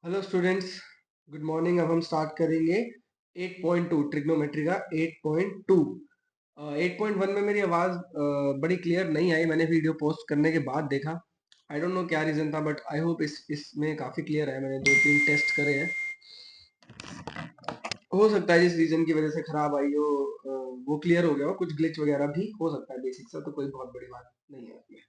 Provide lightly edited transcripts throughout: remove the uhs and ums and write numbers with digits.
Hello students, good morning. अब हम start करेंगे 8.2 ट्रिग्नोमेट्री का 8.2। 8.1 में मेरी आवाज़ बड़ी क्लियर नहीं आई। मैंने वीडियो पोस्ट करने के बाद देखा, आई डोंट नो क्या रीज़न था, बट आई होप इसमें काफ़ी क्लियर है। मैंने 2-3 टेस्ट करे हैं, हो सकता है जिस रीज़न की वजह से ख़राब आई हो वो क्लियर हो गया हो। कुछ ग्लिच वगैरह भी हो सकता है, बेसिक सा, तो कोई बहुत बड़ी बात नहीं है उसमें।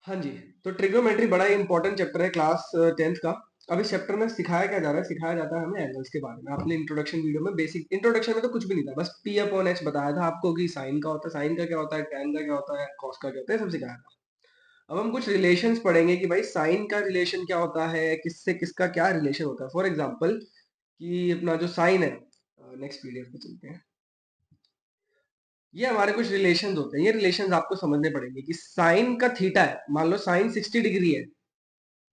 हाँ जी, तो ट्रिग्नोमेट्री बड़ा ही इंपॉर्टेंट चैप्टर है क्लास 10th का। अब इस चैप्टर में सिखाया क्या जा रहा है? सिखाया जाता है हमें एंगल्स के बारे में। आपने इंट्रोडक्शन वीडियो में, बेसिक इंट्रोडक्शन में तो कुछ भी नहीं था, बस पी अपॉन एच बताया था आपको कि साइन का होता है, साइन का क्या होता है, टैन का क्या होता है, कॉस का क्या होता है, सब सिखाया था। अब हम कुछ रिलेशंस पढ़ेंगे कि भाई साइन का रिलेशन क्या होता है, किससे किसका क्या रिलेशन होता है। फॉर एग्जाम्पल कि अपना जो साइन है, नेक्स्ट पीडीएफ पे चलते हैं। ये हमारे कुछ रिलेशंस होते हैं, ये रिलेशंस आपको समझने पड़ेंगे कि साइन का थीटा है, मान लो साइन 60 डिग्री है,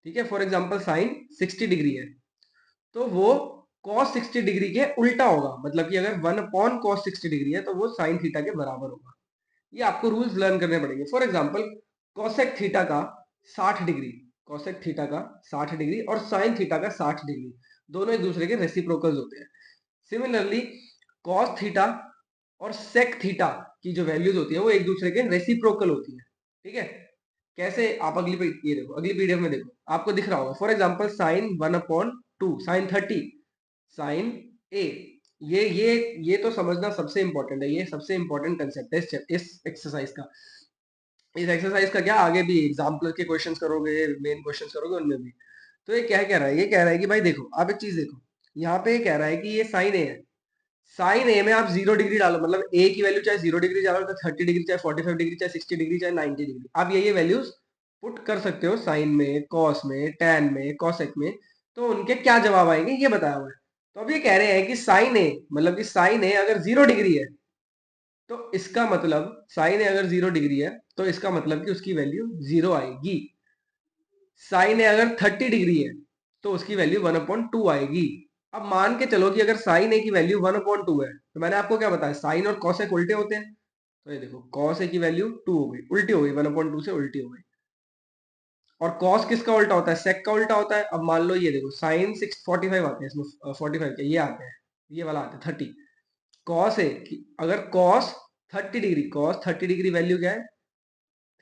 ठीक है। फॉर एग्जाम्पल साइन 60 डिग्री है, तो वो cos 60 डिग्री के उल्टा होगा। मतलब कि अगर 1 अपॉन cos 60 डिग्री है तो वो साइन थीटा के बराबर होगा। ये आपको रूल्स लर्न करने पड़ेंगे। फॉर एग्जाम्पल cosec थीटा का 60 डिग्री, cosec थीटा का 60 डिग्री और साइन थीटा का 60 डिग्री, दोनों एक दूसरे के रेसिप्रोकल्स होते हैं। सिमिलरली cos थीटा और sec थीटा की जो वैल्यूज होती है वो एक दूसरे के रेसिप्रोकल होती है, ठीक है। कैसे? आप ये देखो, अगली पीडीएफ में देखो, आपको दिख रहा होगा। For example sine 1/2, sine 30, sine a. ये तो समझना सबसे इंपॉर्टेंट है, ये सबसे इंपॉर्टेंट कंसेप्ट है इस एक्सरसाइज का। इस एक्सरसाइज का क्या, आगे भी एग्जाम्पल के क्वेश्चंस करोगे, मेन क्वेश्चंस करोगे, उनमें भी। तो ये क्या कह रहा है? ये कह रहा है कि भाई देखो, आप एक चीज देखो, यहाँ पे ये कह रहा है कि ये साइन ए है। साइन ए में आप 0 डिग्री डालो, मतलब ए की वैल्यू चाहे 0 डिग्री डालो, तो 30 डिग्री, चाहे 45 डिग्री, चाहे 60 डिग्री, चाहे 90 डिग्री, आप ये वैल्यूज पुट कर सकते हो साइन में, कॉस में, टैन में, कॉसेक में। तो उनके क्या जवाब आएंगे ये बताया हुआ है। तो अब ये कह रहे हैं कि साइन ए, मतलब कि साइन ए अगर 0 डिग्री है, तो इसका मतलब साइन ए अगर 0 डिग्री है तो इसका मतलब कि उसकी वैल्यू 0 आएगी। साइन ए अगर 30 डिग्री है तो उसकी वैल्यू 1/2 आएगी। अब मान के चलो कि अगर साइन ए की वैल्यू 1/2 है, तो मैंने आपको क्या बताया, साइन और कॉसेक उल्टे होते हैं। तो ये देखो, कॉस ए की वैल्यू 2 हो गई, उल्टी हो गई, 1/2 से उल्टी हो गई। और कॉस किसका उल्टा होता है? सेक का उल्टा होता है। अब मान लो ये देखो, साइन 645 आते हैं इसमें, 45 के ये आते हैं, ये वाला आता है 30। कॉस ए अगर cos 30 degree, cos 30 degree value क्या है?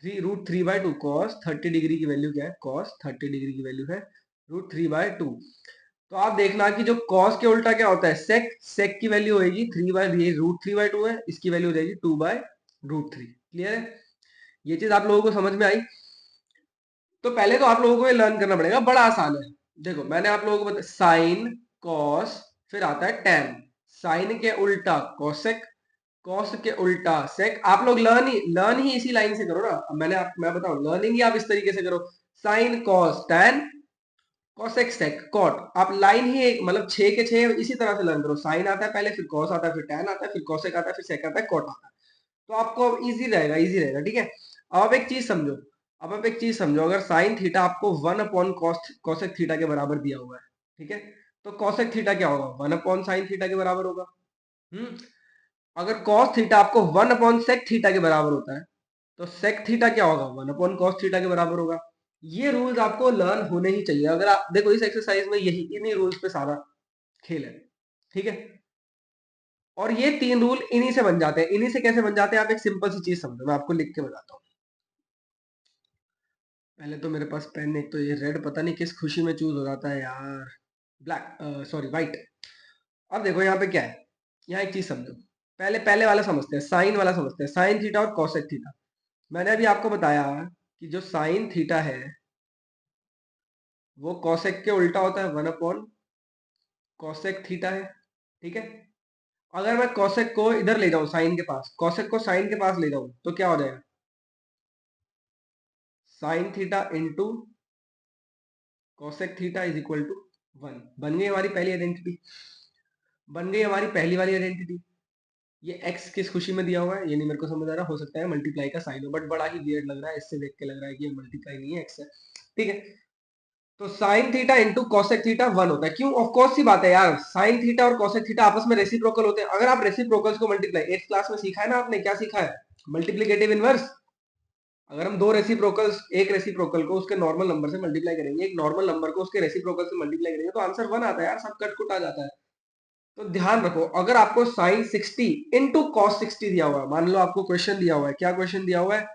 3√3/2। कॉस 30 डिग्री की वैल्यू क्या है? कॉस 30 डिग्री की वैल्यू है √3/2। तो आप देखना कि जो कॉस के उल्टा क्या होता है? सेक। सेक की वैल्यू होगी 3 ये √3/2 है, इसकी वैल्यू हो जाएगी 2/√3। क्लियर है? ये चीज आप लोगों को समझ में आई? तो पहले तो आप लोगों को ये लर्न करना पड़ेगा, बड़ा आसान है। देखो, मैंने आप लोगों को बताया साइन, कॉस, फिर आता है टैन। साइन के उल्टा कॉसेक, कॉस के उल्टा सेक। आप लोग लर्न ही इसी लाइन से करो ना। अब मैं बताऊं, लर्निंग ही आप इस तरीके से करो, sine cos tan cosec sec cot. आप लाइन ही एक, मतलब 6 के 6 इसी तरह से लर्न करो। साइन आता है पहले, फिर कॉस आता है, फिर टैन आता है, फिर कॉसेक आता है, फिर सेक आता है, कॉट आता है। तो आपको अब इजी रहेगा, इजी रहेगा, ठीक है। अब आप एक चीज समझो, अब आप एक चीज समझो, अगर साइन थीटा आपको 1/cos कॉसेक थीटा के बराबर दिया हुआ है, ठीक है, तो कॉसेक थीटा क्या होगा? 1/sin थीटा के बराबर होगा। हम्म। अगर cos थीटा आपको 1/sec थीटा के बराबर होता है, तो sec थीटा क्या होगा? 1/cos थीटा के बराबर होगा। ये रूल्स आपको लर्न होने ही चाहिए। अगर आप देखो, इस एक्सरसाइज में यही इन्हीं रूल्स पे सारा खेल है, ठीक है। और ये 3 रूल इन्हीं से बन जाते हैं। इन्हीं से कैसे बन जाते हैं? आप एक सिंपल सी चीज समझो, मैं आपको लिख के बताता हूँ। पहले तो मेरे पास पेन, एक तो ये रेड पता नहीं किस खुशी में चूज हो जाता है यार, ब्लैक, सॉरी व्हाइट। अब देखो यहाँ पे क्या है, यहाँ एक चीज समझो। पहले पहले वाला समझते हैं, साइन वाला समझते हैं, साइन थीटा और कॉसेक थीटा। मैंने अभी आपको बताया कि जो साइन थीटा है वो कॉसेक के उल्टा होता है, 1/cosec थीटा है, ठीक है। अगर मैं कॉसेक को इधर ले जाऊं, साइन के पास, कॉसेक को साइन के पास ले जाऊं, तो क्या हो जाएगा? Sine theta into cosec theta is equal to 1। बन गई हमारी पहली आइडेंटिटी, बन गई हमारी पहली वाली आइडेंटिटी। ये x किस खुशी में दिया हुआ है ये नहीं मेरे को समझ आ रहा, हो सकता है मल्टीप्लाई का साइन हो, बट बड़ा ही वियर्ड लग रहा है, इससे देख के लग रहा है कि ये मल्टीप्लाई नहीं है, x है, ठीक है। तो sign theta into cosec theta 1 होता है। क्यों? ऑफ कोर्स सी बात है यार, साइन थीटा और कॉसेक थीटा आपस में रेसिप्रोकल होते हैं। अगर आप रेसिप्रोकल्स को मल्टीप्लाई, 8th क्लास में सीखा है ना आपने, क्या सीखा है? Multiplicative inverse. अगर हम दो रेसिप्रोकल्स, एक रेसिप्रोकल को उसके नॉर्मल नंबर से मल्टीप्लाई करेंगे, एक नॉर्मल नंबर को उसके रेसिप्रोकल से मल्टीप्लाई करेंगे, तो आंसर 1 आता है यार, सब कट कुट आ जाता है। तो ध्यान रखो, अगर आपको साइन 60 इंटू कॉस 60 दिया हुआ है, मान लो आपको क्वेश्चन दिया हुआ है, क्या क्वेश्चन दिया हुआ है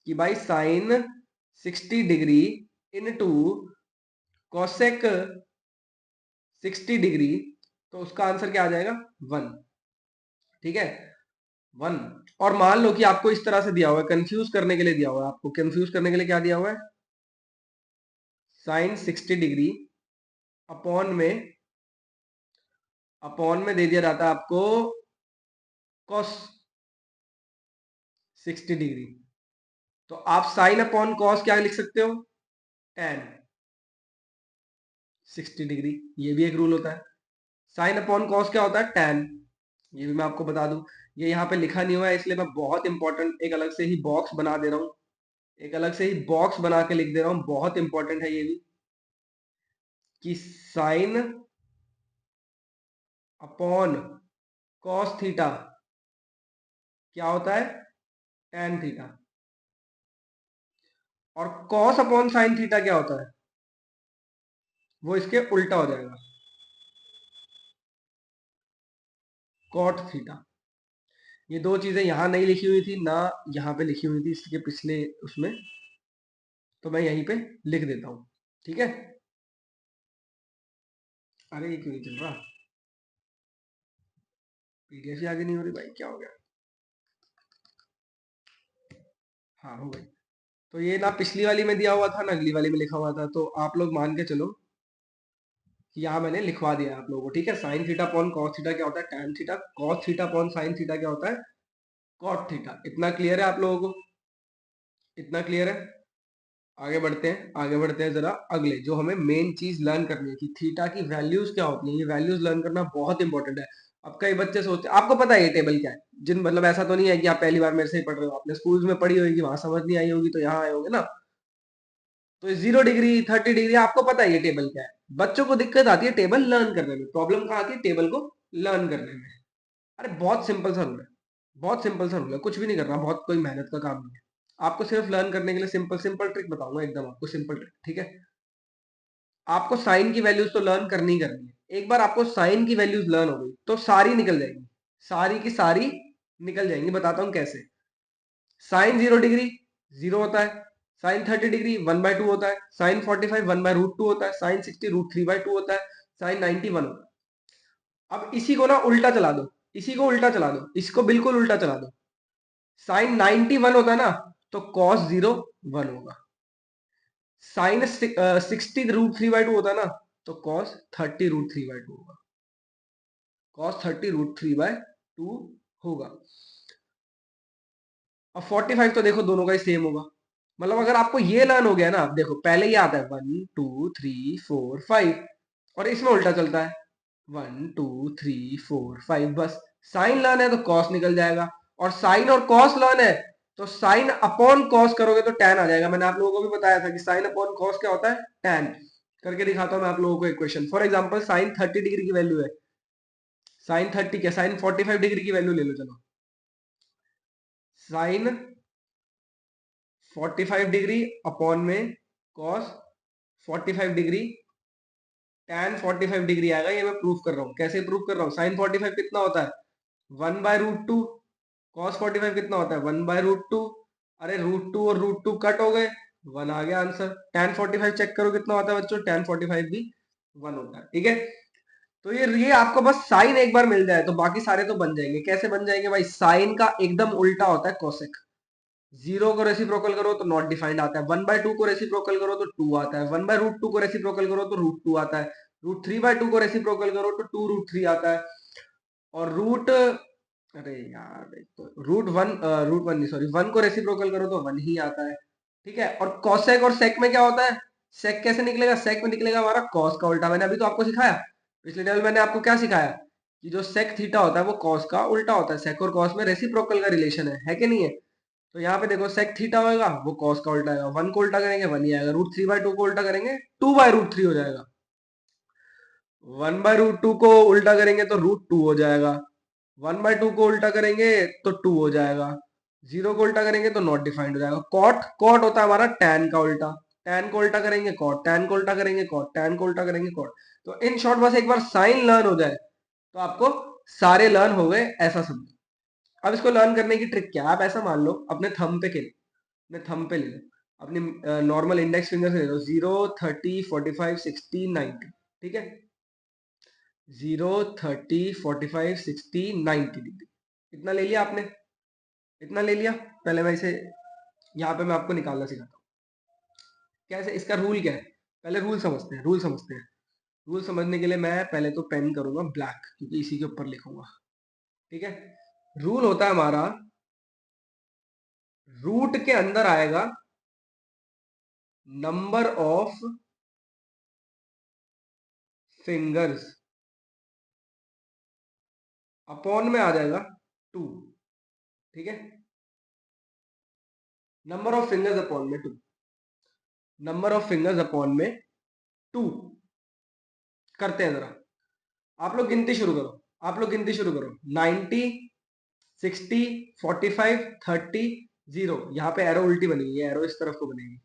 कि भाई sine 60 degree into cosec 60 degree, तो उसका आंसर क्या आ जाएगा 1। ठीक है, 1। और मान लो कि आपको इस तरह से दिया हुआ है, कंफ्यूज करने के लिए दिया हुआ है, आपको कंफ्यूज करने के लिए क्या दिया हुआ है, साइन 60 डिग्री अपॉन में दे दिया जाता है आपको कॉस 60 डिग्री। तो आप साइन अपॉन कॉस क्या लिख सकते हो, tan 60 डिग्री, ये भी एक रूल होता है। साइन अपॉन कॉस क्या होता है, tan, ये भी मैं आपको बता दूं। ये यहाँ पे लिखा नहीं हुआ है, इसलिए मैं बहुत इंपॉर्टेंट एक अलग से ही बॉक्स बना दे रहा हूँ, एक अलग से ही बॉक्स बना के लिख दे रहा हूँ, बहुत इंपॉर्टेंट है ये भी, कि साइन अपॉन कॉस थीटा क्या होता है, tan थीटा। और कॉस अपॉन साइन थीटा क्या होता है, वो इसके उल्टा हो जाएगा, कॉट थीटा। ये दो चीजें यहां नहीं लिखी हुई थी ना, यहाँ पे लिखी हुई थी इसके पिछले उसमें, तो मैं यहीं पे लिख देता हूं। ठीक है, अरे ये क्यों नहीं चल रहा, पीडीएफ ही आगे नहीं हो रही भाई, क्या हो गया। हाँ हो गई। तो ये ना पिछली वाली में दिया हुआ था ना अगली वाली में लिखा हुआ था, तो आप लोग मान के चलो कि यहाँ मैंने लिखवा दिया है आप लोगों को। ठीक है, sine theta upon cos theta क्या होता है, tan theta. Cos theta upon sine theta क्या होता है, कॉट थीटा। इतना क्लियर है आप लोगों को, इतना क्लियर है। आगे बढ़ते हैं, आगे बढ़ते हैं जरा अगले, जो हमें मेन चीज लर्न करनी है कि थीटा की वैल्यूज क्या होती है। ये वैल्यूज लर्न करना बहुत इंपॉर्टेंट है। अब कई बच्चे सोचते हैं, आपको पता है ये टेबल क्या है, जिन मतलब ऐसा तो नहीं है कि आप पहली बार मेरे से ही पढ़ रहे हो, आपने स्कूल्स में पढ़ी होगी, वहां समझ नहीं आई होगी, तो यहाँ आए होंगे ना। तो 0 डिग्री 30 डिग्री आपको पता है ये टेबल क्या है। बच्चों को दिक्कत आती है टेबल लर्न करने में, प्रॉब्लम कहाँ आती है, टेबल को लर्न करने में। अरे बहुत सिंपल सा रूल है, बहुत सिंपल सा रूल है, कुछ भी नहीं करना, बहुत कोई मेहनत का काम नहीं है। आपको सिर्फ लर्न करने के लिए सिंपल सिंपल ट्रिक बताऊंगा, एकदम आपको सिंपल ट्रिक। ठीक है, आपको साइन की वैल्यूज तो लर्न करनी ही करनी है। एक बार आपको साइन की वैल्यूज लर्न हो गई तो सारी निकल जाएंगी, सारी की सारी निकल जाएंगी। बताता हूं कैसे। साइन 0 डिग्री 0 होता है, साइन 30 डिग्री 1/2 होता है, साइन 45 1/√2 होता है, साइन 60 √3/2 होता है, साइन 90 1 होता है। अब इसी को ना उल्टा चला दो, इसी को उल्टा चला दो, इसको बिल्कुल उल्टा चला दो। साइन 90 1 होता है ना, तो कॉस 0 1 होगा। साइन 60 √3/2 होता है ना, तो कॉस 30 √3/2 होगा, कॉस 30 √3/2 होगा। अब 45 तो देखो दोनों का ही सेम होगा। मतलब अगर आपको ये लर्न हो गया ना, देखो पहले ये आता है 1 2 3 4 5, और इसमें उल्टा चलता है 1 2 3 4 5, बस। साइन लर्न है तो कॉस निकल जाएगा, और साइन और कॉस लर्न है तो साइन अपॉन कॉस करोगे तो टैन आ जाएगा। मैंने आप लोगों को भी बताया था कि साइन अपॉन कॉस क्या होता है, टैन। करके दिखाता हूं मैं आप लोगों को एक question. For example sine 30 degree की वैल्यू है, साइन 30 क्या, साइन 45 डिग्री की वैल्यू ले लो, चलो। साइन 45 डिग्री अपॉन में कॉस 45 डिग्री, tan 45 डिग्री आएगा। ये मैं प्रूफ कर रहा हूँ, कैसे प्रूफ कर रहा हूँ। साइन 45 कितना होता है, 1/√2। कॉस 45 कितना होता है, 1/√2। अरे √2 और √2 कट हो गए, 1 आ गया आंसर। tan 45 चेक करो कितना होता है बच्चों, tan 45 भी 1 होता है। ठीक है, तो ये आपको बस साइन एक बार मिल जाए तो बाकी सारे तो बन जाएंगे। कैसे बन जाएंगे भाई, साइन का एकदम उल्टा होता है कोसेक। 0 को रेसिप्रोकल करो तो नॉट डिफाइंड आता है, 1/2 को रेसिप्रोकल करो तो 2 आता है, 1/√2 को रेसिप्रोकल करो तो √2 आता है, √3/2 को रेसिप्रोकल करो तो 2√3 आता है, और अरे यार एक तो √1 नहीं सॉरी 1 को रेसिप्रोकल करो तो 1 ही आता है। ठीक है, और कॉसेक और सेक में क्या होता है, सेक कैसे निकलेगा, सेक में निकलेगा हमारा कॉस का उल्टा। मैंने अभी तो आपको सिखाया, पिछले लेवल मैंने आपको क्या सिखाया, कि जो सेक थीटा होता है वो कॉस का उल्टा होता है। सेक और कॉस में रेसिप्रोकल का रिलेशन है कि नहीं है। तो यहाँ पे देखो सेक थीटा होगा वो कॉस का उल्टा आएगा, 1 को उल्टा करेंगे 1 ही आएगा, √3/2 को उल्टा करेंगे 2/√3 हो जाएगा, 1/√2 को उल्टा करेंगे तो √2 हो जाएगा, 1/2 को उल्टा करेंगे तो 2 हो जाएगा, जीरो को उल्टा करेंगे तो नॉट डिफाइंड हो जाएगा। कॉट, कॉट होता है हमारा टैन का उल्टा, टैन को उल्टा करेंगे कॉट, टैन को उल्टा करेंगे कॉट, टैन को उल्टा करेंगे कॉट। तो इन शॉर्ट बस एक बार साइन लर्न हो जाए तो आपको सारे लर्न हो गए, ऐसा समझो। अब इसको लर्न करने की ट्रिक क्या है, आप ऐसा मान लो अपने थंब पे खेलो, अपने थंब पे ले लो, अपनी नॉर्मल इंडेक्स फिंगर से ले लो, 0, 30, 45, 60, 90, ठीक है। 0, 30, 45, 60, 90 डिग्री, इतना ले लिया आपने, इतना ले लिया। पहले मैं इसे यहाँ पे मैं आपको निकालना सिखाता हूँ कैसे, इसका रूल क्या है, पहले रूल समझते हैं, रूल समझते हैं। रूल समझने के लिए मैं पहले तो पेन करूंगा ब्लैक, क्योंकि इसी के ऊपर लिखूंगा, ठीक है। रूल होता है हमारा, रूट के अंदर आएगा नंबर ऑफ फिंगर्स, अपॉन में आ जाएगा 2, ठीक है। नंबर ऑफ फिंगर्स अपॉन में 2, नंबर ऑफ फिंगर्स अपॉन में 2 करते हैं जरा। आप लोग गिनती शुरू करो, आप लोग गिनती शुरू करो। 90, 60, 45, 30, 0। यहाँ पे एरो उल्टी बनी है, एरो इस तरफ को बनेगी,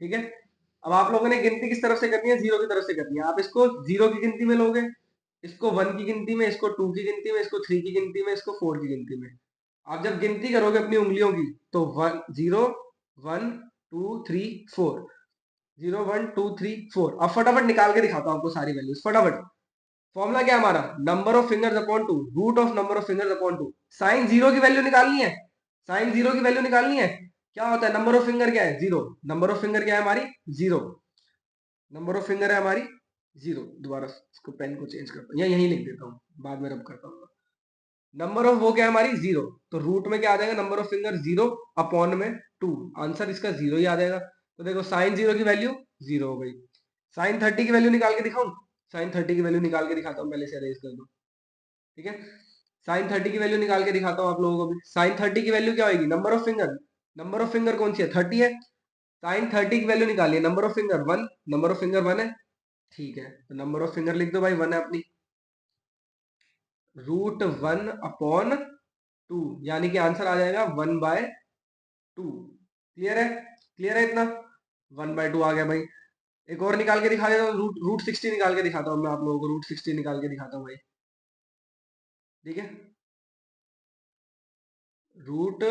ठीक है। अब आप लोगों ने गिनती किस तरफ से करनी है, जीरो की तरफ से करनी है। आप इसको जीरो की गिनती में लोगे, इसको 1 की गिनती में, इसको 2 की गिनती में, इसको 3 की गिनती में, इसको 4 की गिनती में। आप जब गिनती करोगे अपनी उंगलियों की तो 1 0 1 2 3 4, 0 1 2 3 4। अब फटाफट निकाल के दिखाता हूं आपको सारी वैल्यूज, फटाफट। फॉर्मूला क्या है हमारा, number of fingers upon 2, root of number of fingers upon 2। Sine zero की वैल्यू निकालनी है, साइन जीरो की वैल्यू निकालनी है। क्या होता है, नंबर ऑफ फिंगर क्या है, जीरो। नंबर ऑफ फिंगर क्या है हमारी, जीरो। नंबर ऑफ फिंगर है हमारी जीरो। दोबारा इसको पेन को चेंज करता हूँ या यहीं लिख देता हूँ, बाद में रब करता हूँ। नंबर ऑफ वो क्या है हमारी, जीरो। तो रूट में क्या आ जाएगा, number of finger zero upon में 2। आंसर इसका जीरो ही आ जाएगा। तो देखो साइन जीरो की वैल्यू जीरो हो गई। साइन 30 की वैल्यू निकाल के दिखाऊं, साइन 30 की वैल्यू निकाल के दिखाता हूँ, पहले से अरेंज कर दो, ठीक है। साइन 30 की वैल्यू निकाल के दिखाता हूँ आप लोगों को भी। साइन 30 की वैल्यू क्या होगी, number of finger, number of finger कौन सी है, 30 है। साइन 30 की वैल्यू निकालिए, number of finger 1, number of finger 1 है, ठीक है। तो नंबर ऑफ फिंगर लिख दो भाई, 1 है अपनी। रूट 1 अपॉन 2, यानी कि आंसर आ जाएगा 1/2। क्लियर है, क्लियर है इतना, 1/2 आ गया भाई। एक और निकाल के दिखा देता हूँ, रूट रूट 60 निकाल के दिखाता हूँ मैं आप लोगों को, रूट 60 निकाल के दिखाता हूँ भाई, ठीक है। रूट,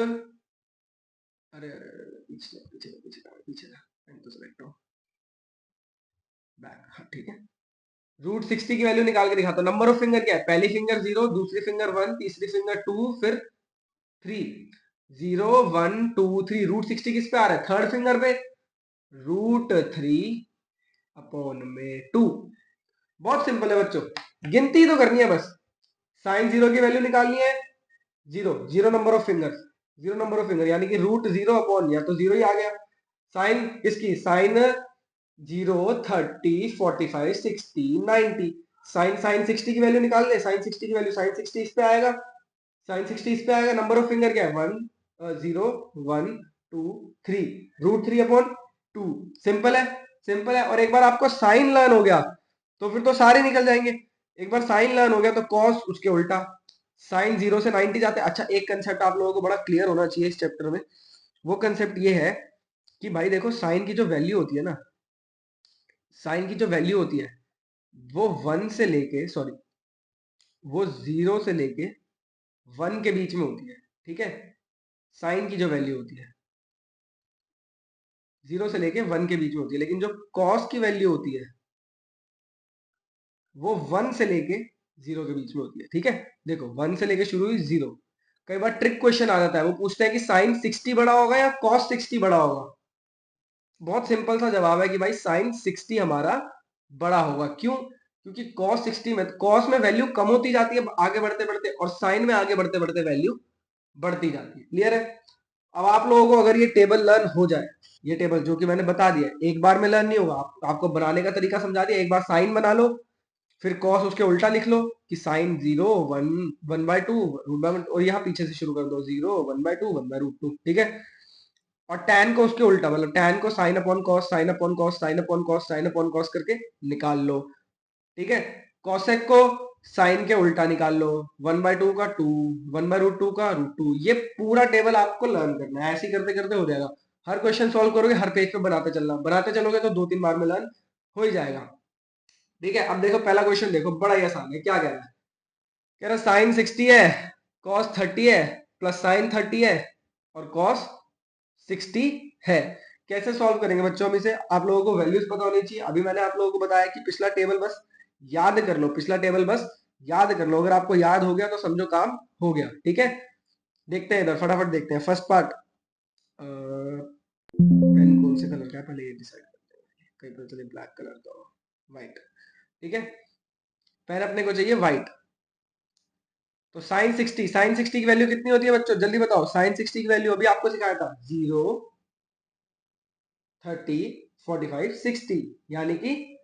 अरे पीछे पीछे पीछे पीछे तो सेलेक्ट हो, बैक, हाँ ठीक है। रूट 60 की वैल्यू निकाल के दिखाता हूँ। नंबर ऑफ फिंगर क्या है, पहली फिंगर 0, दूसरी फिंगर 1, तीसरी फिंगर 2, फिर 3। 0 1 2 3, रूट 60 किस पे आ रहा है, थर्ड फिंगर पे, रूट 3 अपॉन में 2। बहुत सिंपल है बच्चों, गिनती तो करनी है बस। साइन जीरो की वैल्यू निकालनी है, zero, zero number of finger, zero number of finger, यानी कि रूट जीरो अपॉन, या तो जीरो ही आ गया। साइन किसकी, साइन 0 30 45 60 90। साइन साइन 60 की वैल्यू निकाल ले, साइन 60 की वैल्यू, साइन 60 इस पे आएगा, साइन 60 इस पे आएगा। नंबर ऑफ फिंगर क्या है, 1 0 1 2 3, रूट 3 अपॉन 2। सिंपल है, सिंपल है। और एक बार आपको साइन लर्न हो गया तो फिर तो सारे निकल जाएंगे। एक बार साइन लर्न हो गया तो कॉस उसके उल्टा, साइन 0 से 90 जाते हैं। अच्छा, एक कंसेप्ट आप लोगों को बड़ा क्लियर होना चाहिए इस चैप्टर में, वो कंसेप्ट ये है कि भाई देखो साइन की जो वैल्यू होती है ना, साइन की जो वैल्यू होती है वो 1 से लेके, सॉरी, वो 0 से लेके 1 के बीच में होती है, ठीक है। साइन की जो वैल्यू होती है 0 से लेके 1 के बीच में होती है, लेकिन जो कॉस की वैल्यू होती है वो 1 से लेके 0 के बीच में होती है, ठीक है। देखो 1 से लेके शुरू हुई 0। कई बार ट्रिक क्वेश्चन आ जाता है, वो पूछता है कि साइन 60 बड़ा होगा या कॉस 60 बड़ा होगा। बहुत सिंपल सा जवाब है कि भाई साइन 60 हमारा बड़ा होगा। क्यों, क्योंकि कॉस 60 में, कॉस में वैल्यू कम होती जाती है आगे बढ़ते बढ़ते, और साइन में आगे बढ़ते बढ़ते वैल्यू बढ़ती जाती है। क्लियर है। अब आप लोगों को अगर ये टेबल लर्न हो जाए, ये टेबल जो कि मैंने बता दिया, एक बार में लर्न नहीं होगा, आपको बनाने का तरीका समझा दिया। एक बार साइन बना लो, फिर कॉस उसके उल्टा लिख लो कि साइन 0 1 1/2 और यहाँ पीछे से शुरू कर दो, 0 1/2 1/√2, ठीक है। और टैन को उसके उल्टा, मतलब टैन को sine upon cos, sine upon cos, sine upon cos, sine upon cos करके निकाल लो, ठीक है। कॉसेक को साइन के उल्टा निकाल लो, 1/2 का 2, 1/√2 का √2। ये पूरा टेबल आपको लर्न करना है, ऐसे ही करते करते हो जाएगा। हर क्वेश्चन सॉल्व करोगे, हर पेज पे बनाते चलना, बनाते चलोगे तो 2-3 बार में लर्न हो ही जाएगा। ठीक है, अब देखो पहला क्वेश्चन देखो, बड़ा ही आसान है। क्या कह रहा है? कह रहा साइन 60 है, कॉस 30 है, प्लस साइन 30 है और कॉस 60 है। कैसे सॉल्व करेंगे बच्चों? हम इसे, आप लोगों को वैल्यूज पता होनी चाहिए। अभी मैंने आप लोगों को बताया कि पिछला टेबल बस याद कर लो, पिछला टेबल बस याद कर लो। अगर आपको याद हो गया तो समझो काम हो गया। ठीक है, देखते हैं इधर, फटाफट देखते हैं फर्स्ट पार्ट। पेन कौन से कलर का है पहले ये डिसाइड करते हैं। कहीं पता चले ब्लैक कलर का हो, व्हाइट। ठीक है, पेन अपने को चाहिए व्हाइट। तो साइन 60, साइन 60 की वैल्यू कितनी होती है बच्चों? जल्दी बताओ। साइन 60 की वैल्यू अभी आपको सिखाया था, 0, 30, 45, 60, यानी कि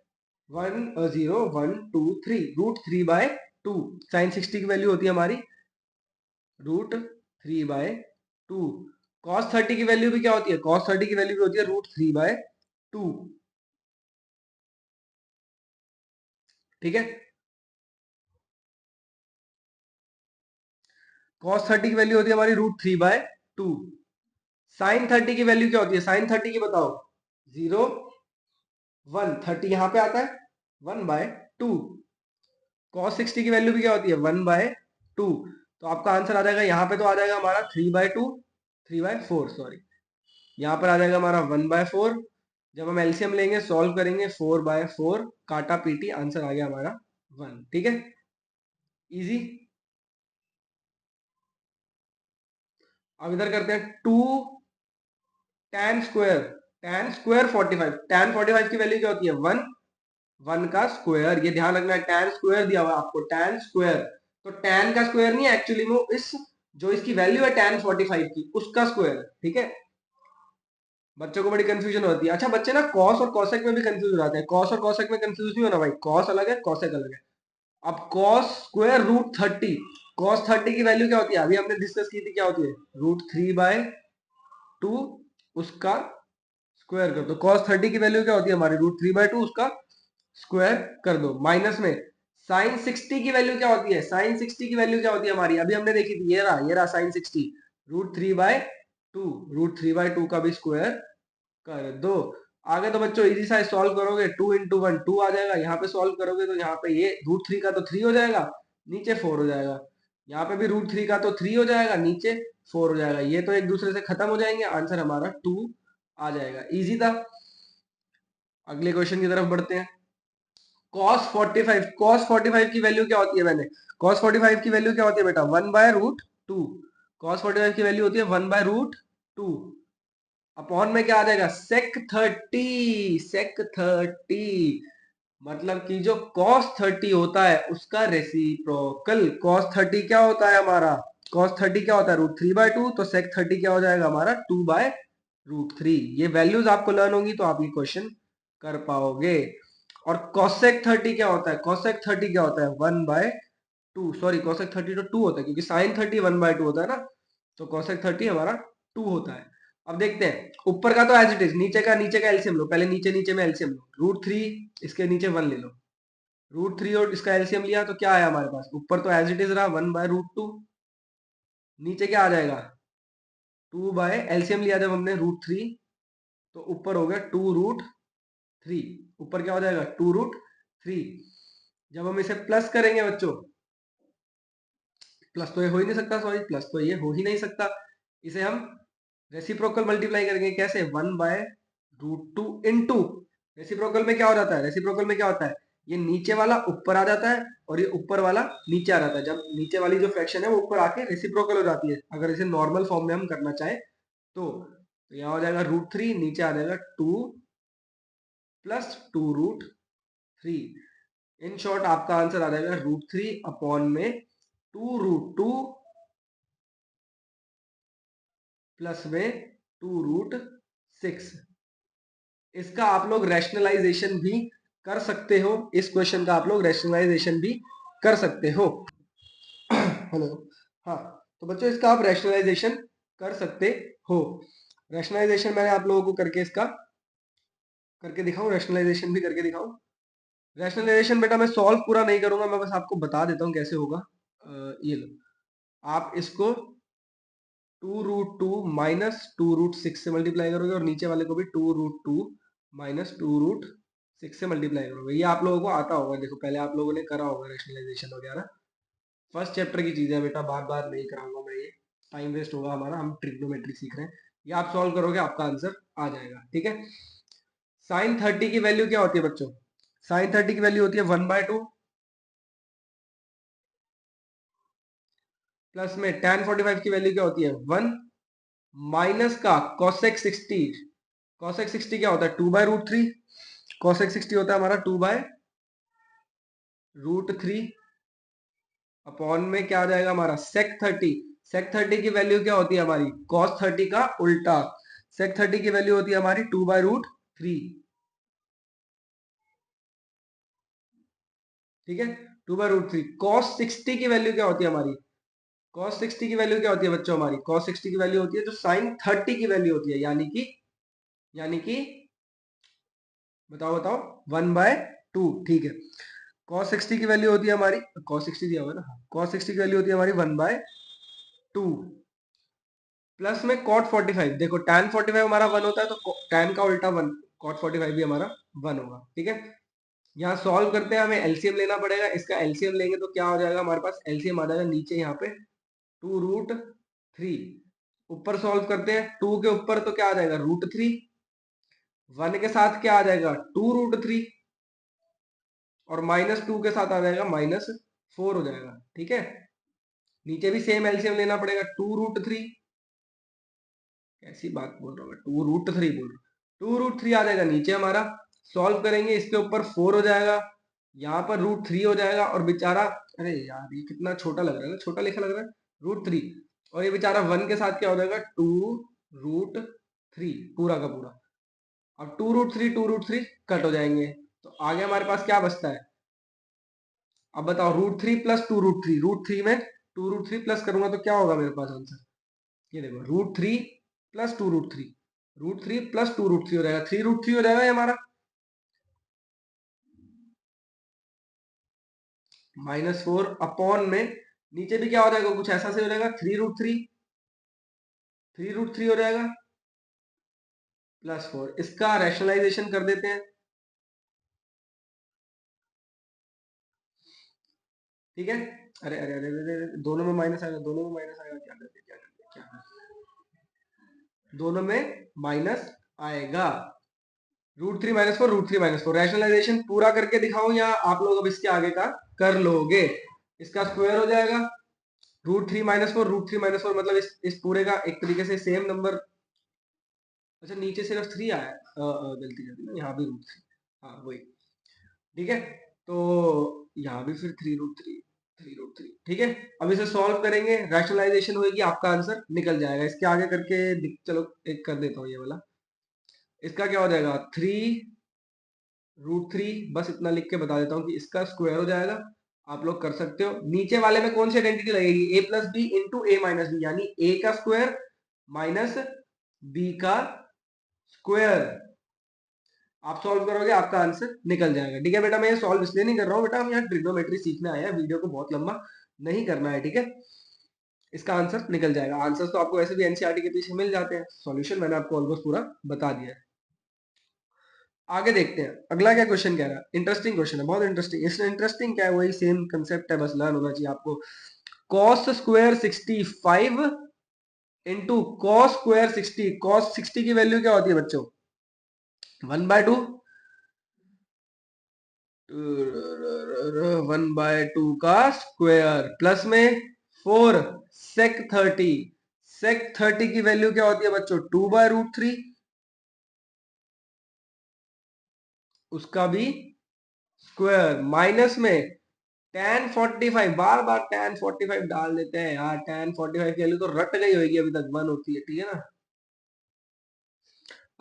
0, 1, 2, 3, √3/2। साइन 60 की वैल्यू होती है हमारी √3/2। कॉस 30 की वैल्यू भी क्या होती है? कॉस 30 की वैल्यू भी होती है √3/2। ठीक है, कॉस 30 की वैल्यू होती है हमारी √3/2। साइन 30 की वैल्यू क्या होती है? साइन 30 की बताओ। 0, 1, 30 यहां पे आता है, 1/2। कॉस 60 की वैल्यू भी क्या होती है? 1/2। तो आपका आंसर आ जाएगा, यहाँ पे तो आ जाएगा हमारा 3/2, 3/4 सॉरी, यहाँ पर आ जाएगा हमारा 1/4। जब हम एलसीएम लेंगे, सॉल्व करेंगे, 4/4 काटा पीटी, आंसर आ गया हमारा 1। ठीक है, इजी। अब इधर करते हैं 2 tan square, tan square 45। tan 45 की वैल्यू क्या होती है? 1, 1 का स्क्वायर। ये ध्यान रखना है, tan स्क्वायर दिया हुआ है आपको, tan स्क्वायर। तो tan का स्क्वायर नहीं है एक्चुअली में, इस जो इसकी वैल्यू है tan 45 की, उसका स्क्वायर। ठीक है, बच्चों को बड़ी कंफ्यूजन होती है। अच्छा, बच्चे ना कॉस और कॉसेक में भी कंफ्यूज हो जाते हैं। कॉस और कॉसेक में कंफ्यूज नहीं होना भाई, कॉस अलग है, कॉसेक अलग है। अब कॉस स्क्वायर √30, कॉस 30 की वैल्यू क्या होती है? अभी हमने डिस्कस की थी, क्या होती है? √3/2, उसका स्क्वायर कर दो। कॉस 30 की वैल्यू क्या होती है हमारी? √3/2, उसका स्क्वायर कर दो। माइनस में साइन 60 की वैल्यू क्या होती है? साइन 60 की वैल्यू क्या होती है हमारी? अभी हमने देखी थी, ये रहा साइन 60, √3/2, √3/2 का भी स्क्वायर कर दो। आगे तो बच्चों इजी सा सॉल्व करोगे, 2 × 1 2 आ जाएगा। यहाँ पे सॉल्व करोगे तो यहाँ पे ये √3 का तो 3 हो जाएगा, नीचे 4 हो जाएगा। यहाँ पे भी √3 का तो 3 हो जाएगा, नीचे 4 हो जाएगा। ये तो एक दूसरे से खत्म हो जाएंगे, आंसर हमारा 2 आ जाएगा। इजी था। अगले क्वेश्चन की तरफ बढ़ते हैं। cos 45, cos 45 की वैल्यू क्या होती है? मैंने cos 45 की वैल्यू क्या होती है बेटा? 1/√2। cos 45 की वैल्यू होती है 1/√2। अपॉन में क्या आ जाएगा? sec 30, sec 30। मतलब कि जो cos 30 होता है उसका रेसिप्रोकल। cos 30 क्या होता है हमारा? cos 30 क्या होता है? √3/2। तो sec 30 क्या हो जाएगा हमारा? 2/√3। ये वैल्यूज आपको लर्न होंगी तो आप ये क्वेश्चन कर पाओगे। और cosec 30 क्या होता है? cosec 30 क्या होता है? 1/2। सॉरी, cosec 30 तो 2 होता है, क्योंकि sin 30 1/2 होता है ना। तो cosec 30 हमारा 2 होता है। अब देखते हैं ऊपर का, तो एज इट इज। नीचे का एलसीएम लो पहले, नीचे नीचे में एलसीएम लो। √3, इसके नीचे 1 ले लो। √3 और इसका एलसीएम लिया तो क्या आया हमारे पास? ऊपर तो एज इट इज रहा 1/√2, नीचे क्या आ जाएगा? 2 बाय एलसीएम लिया जब हमने √3, तो ऊपर हो गया 2√3। ऊपर क्या हो जाएगा? 2√3। जब हम इसे प्लस करेंगे बच्चों, प्लस तो ये हो ही नहीं सकता, सॉरी, प्लस तो ये हो ही नहीं सकता। इसे हम रेसिप्रोकल मल्टीप्लाई करेंगे। कैसे? 1/√2 इंटू, रेसिप्रोकल में क्या हो जाता है? रेसिप्रोकल में क्या होता है? ये नीचे वाला ऊपर आ जाता है और ये ऊपर वाला नीचे आ जाता है। जब नीचे वाली जो फ्रैक्शन है वो ऊपर आके रेसिप्रोकल हो जाती है, अगर इसे नॉर्मल फॉर्म में हम करना चाहे तो यहाँ हो जाएगा √3, नीचे आ जाएगा 2 प्लस 2√3। इन शॉर्ट आपका आंसर आ जाएगा √3 अपॉन में 2√2 प्लस में 2√6। इसका आप लोग रैशनलाइजेशन भी कर सकते हो। इस क्वेश्चन का आप लोग रैशनलाइजेशन भी कर सकते हो। हेलो, हाँ। तो बच्चों इसका आप रैशनलाइजेशन कर सकते हो। रैशनलाइजेशन मैंने आप लोगों को करके इसका करके दिखाऊं, रैशनलाइजेशन भी करके दिखाऊं। रैशनलाइजेशन बेटा मैं सॉल्व पूरा नहीं करूंगा, मैं बस आपको बता देता हूँ कैसे होगा। ये लो, आप इसको 2√2 माइनस 2√6 से मल्टीप्लाई करोगे और नीचे वाले को भी 2√2 माइनस 2√6 से मल्टीप्लाई करोगे। ये आप लोगों को आता होगा, देखो पहले आप लोगों ने करा होगा रैशनलाइजेशन वगैरह। फर्स्ट चैप्टर की चीज है बेटा, बार बार नहीं कराऊंगा मैं, ये टाइम वेस्ट होगा हमारा, हम ट्रिग्नोमेट्री सीख रहे हैं। ये आप सॉल्व करोगे आपका आंसर आ जाएगा, ठीक है। साइन 30 की वैल्यू क्या होती है बच्चों? साइन 30 की वैल्यू होती है 1/2 प्लस में tan 45 की वैल्यू क्या होती है 1 माइनस का cosec 60। cosec 60 क्या होता है 2/√3। cosec 60 होता है हमारा 2/√3 अपॉन में क्या आ जाएगा हमारा sec 30। sec 30 की वैल्यू क्या होती है हमारी cos 30 का उल्टा। sec 30 की वैल्यू होती है हमारी 2/√3, ठीक है। 2/√3 cos 60 की वैल्यू क्या होती है हमारी? cos 60 की वैल्यू क्या होती है बच्चों हमारी? cos 60 की वैल्यू होती है जो sin 30 की वैल्यू होती है, यानी कि बताओ बताओ 1/2, ठीक है। cos 60 की वैल्यू होती है हमारी, cos 60 दिया हुआ है ना, cos 60 की वैल्यू होती है हमारी 1/2 प्लस में cot 45। देखो tan 45 हमारा 1 होता है तो tan का उल्टा 1, cot 45 भी हमारा 1 होगा, ठीक है। यहाँ सॉल्व करते हैं, हमें एलसीएम लेना पड़ेगा। इसका एलसीएम लेंगे तो क्या हो जाएगा हमारे पास? एलसीएम आ जाएगा नीचे यहाँ पे 2√3। ऊपर सॉल्व करते हैं, 2 के ऊपर तो क्या आ जाएगा √3, 1 के साथ क्या आ जाएगा 2√3 और -2 के साथ आ जाएगा -4 हो जाएगा, ठीक है। नीचे भी सेम एलसीएम लेना पड़ेगा 2√3। कैसी बात बोल रहा हूँ मैं, 2√3 बोल रहा हूँ। 2√3 आ जाएगा नीचे हमारा, सॉल्व करेंगे इसके ऊपर 4 हो जाएगा, यहाँ पर √3 हो जाएगा और बेचारा, अरे यार ये कितना छोटा लग रहा है ना, छोटा लिखा लग रहा है √3, और ये बेचारा 1 के साथ क्या हो जाएगा 2√3 पूरा का पूरा। अब 2√3 कट हो जाएंगे, तो आगे हमारे पास क्या बचता है? अब बताओ √3 प्लस 2√3, √3 में 2√3 प्लस करूंगा तो क्या होगा मेरे पास आंसर? ये देखो √3 प्लस 2√3, √3 प्लस 2√3 हो जाएगा 3√3 हो जाएगा ये हमारा, -4 अपॉन में नीचे भी क्या हो जाएगा कुछ ऐसा से हो जाएगा 3√3 हो जाएगा +4। इसका रैशनलाइजेशन कर देते हैं, ठीक है। अरे अरे अरे अरे अरे, दोनों में माइनस आएगा, दोनों में माइनस आएगा, क्या करते क्या करते क्या करते, दोनों में माइनस आएगा। √3 - 4 √3 - 4 रैशनलाइजेशन पूरा करके दिखाऊं या आप लोग अब इसके आगे का कर लोगे? इसका स्क्वायर हो जाएगा √3 - 4 √3 - 4 मतलब इस पूरे का एक तरीके से सेम नंबर। अच्छा नीचे सिर्फ 3 आया है, गलती कर दी ना, यहाँ भी √3, हाँ वही, ठीक है। तो यहाँ भी फिर 3√3 ठीक है। अब इसे सॉल्व करेंगे, रैशनलाइजेशन होगी, आपका आंसर निकल जाएगा। इसके आगे करके चलो एक कर देता हूँ ये वाला। इसका क्या हो जाएगा 3√3, बस इतना लिख के बता देता हूँ कि इसका स्क्वायर हो जाएगा। आप लोग कर सकते हो। नीचे वाले में कौन सी आइडेंटिटी लगेगी? a plus B into A minus B, यानी a का स्क्वायर माइनस b का स्क्वायर। आप सॉल्व करोगे आपका आंसर निकल जाएगा, ठीक है बेटा। मैं ये सॉल्व इसलिए नहीं कर रहा हूँ बेटा, हम यहाँ ट्रिग्नोमेट्री सीखने आए हैं, वीडियो को बहुत लंबा नहीं करना है, ठीक है। इसका आंसर निकल जाएगा। आंसर तो आपको वैसे भी एनसीईआरटी के पीछे मिल जाते हैं, सॉल्यूशन मैंने आपको ऑलमोस्ट पूरा बता दिया है। आगे देखते हैं अगला क्या क्वेश्चन कह रहा है। इंटरेस्टिंग क्वेश्चन है, बहुत इंटरेस्टिंग। इसमें इंटरेस्टिंग क्या है, वही सेम कंसेप्ट है, बस लर्न होना चाहिए आपको। cos square 65 into cos square 60। cos 60 की वैल्यू क्या होती है बच्चों 1/2, 1/2 का स्क्वायर प्लस में 4 sec 30। sec 30 की वैल्यू क्या होती है बच्चों 2/√3, उसका भी स्क्वायर माइनस में tan 45। बार बार tan 45 डाल देते हैं यार, tan 45 की वैल्यू तो रट गई होगी अभी तक 1 होती है, ठीक है ना।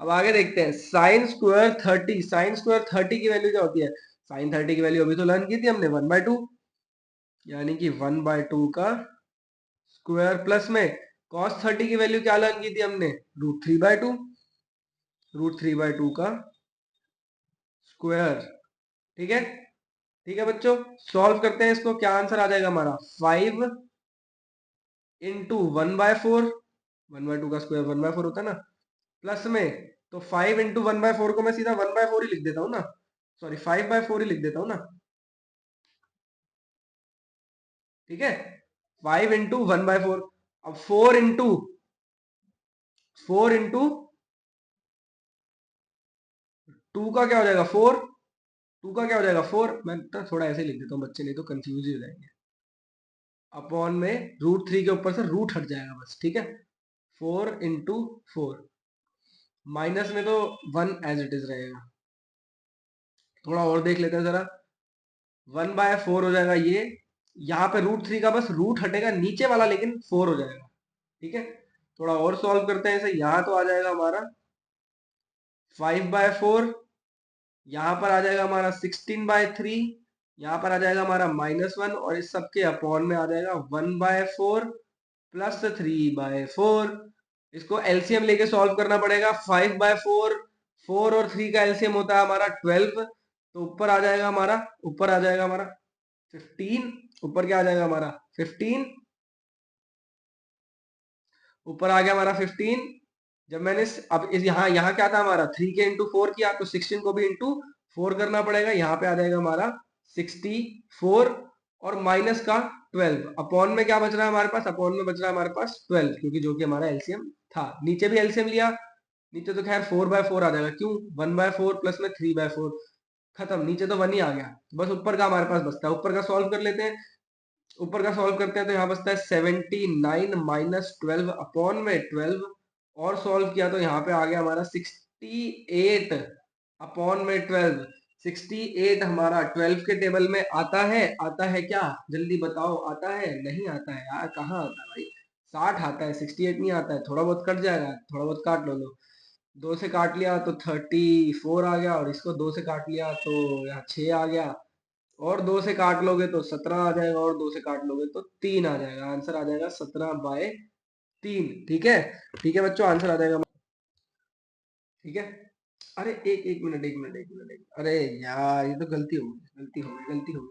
अब आगे देखते हैं साइन स्क्वायर 30। साइन स्क्वायर 30 की वैल्यू क्या होती है? साइन 30 की वैल्यू अभी तो लर्न की थी हमने 1/2, यानी कि 1/2 का स्क्वायर प्लस में cos 30 की वैल्यू क्या लर्न की थी हमने √3/2, √3/2 का स्क्वायर, ठीक है। ठीक है बच्चों, सॉल्व करते हैं इसको, क्या आंसर आ जाएगा हमारा 5 इंटू 1/4, 1/2 का स्क्वायर 1/4 होता है ना, प्लस में, तो 5 इंटू 1/4 को मैं सीधा 1/4 ही लिख देता हूँ ना, सॉरी 5/4 ही लिख देता हूँ ना, ठीक है, 5 इंटू 1/4। अब 4 इंटू 2 का क्या हो जाएगा 4, 2 का क्या हो जाएगा 4, मैं तो थोड़ा ऐसे लिख देता हूँ बच्चे, नहीं तो कंफ्यूज ही हो जाएंगे, अपॉन में √3 के ऊपर से रूट हट जाएगा बस, ठीक है, 4 इंटू 4, माइनस में तो 1 एज इट इज रहेगा, थोड़ा और देख लेते हैं जरा, 1/4 हो जाएगा ये, यहाँ पे √3 का बस रूट हटेगा नीचे वाला, लेकिन 4 हो जाएगा, ठीक है, थोड़ा और सॉल्व करते हैं इसे, यहाँ तो आ जाएगा हमारा 5/4, यहाँ पर आ जाएगा हमारा 16/3, यहाँ पर आ जाएगा हमारा -1, और इस सबके अपॉन में आ जाएगा 1/4 प्लस 3/4। इसको एलसीएम लेके सॉल्व करना पड़ेगा, 5/4, 4 और 3 का एलसीएम होता है हमारा 12, तो ऊपर आ जाएगा हमारा, 15, ऊपर क्या आ जाएगा हमारा 15, ऊपर आ गया हमारा 15। जब मैंने अब इस यहाँ क्या था हमारा 3 के इंटू 4 किया, तो 16 को भी इंटू 4 करना पड़ेगा, यहाँ पे आ जाएगा हमारा 64 और माइनस का 12, अपॉन में क्या बच रहा है हमारे पास, अपॉन में बच रहा है हमारे पास 12, क्योंकि जो कि हमारा एलसीएम था, नीचे भी एलसीएम लिया, नीचे तो खैर 4/4 आ जाएगा, क्यों 1/4 प्लस में 3/4, खत्म, नीचे तो 1 ही आ गया, बस ऊपर का हमारे पास बचता है, ऊपर का सॉल्व कर लेते हैं, ऊपर का सॉल्व करते हैं तो यहाँ बचता है 79 माइनस 12 अपॉन में 12, और सॉल्व किया तो यहाँ पे आ गया हमारा 68 अपॉन में 12, 68 हमारा 12 के टेबल में आता है क्या, जल्दी बताओ, आता है नहीं आता है यार, कहाँ आता है भाई, 60 आता है, 68 नहीं आता है, थोड़ा बहुत कट जाएगा, थोड़ा बहुत काट लो, 2 से काट लिया तो 34 आ गया, और इसको 2 से काट लिया तो यहाँ 6 आ गया, और 2 से काट लोगे तो 17 आ जाएगा, और 2 से काट लोगे तो 3 आ जाएगा, आंसर आ जाएगा 17/3, ठीक है, ठीक है बच्चों, आंसर आ जाएगा, ठीक है। अरे एक मिनट, अरे यार, ये तो गलती हो गई,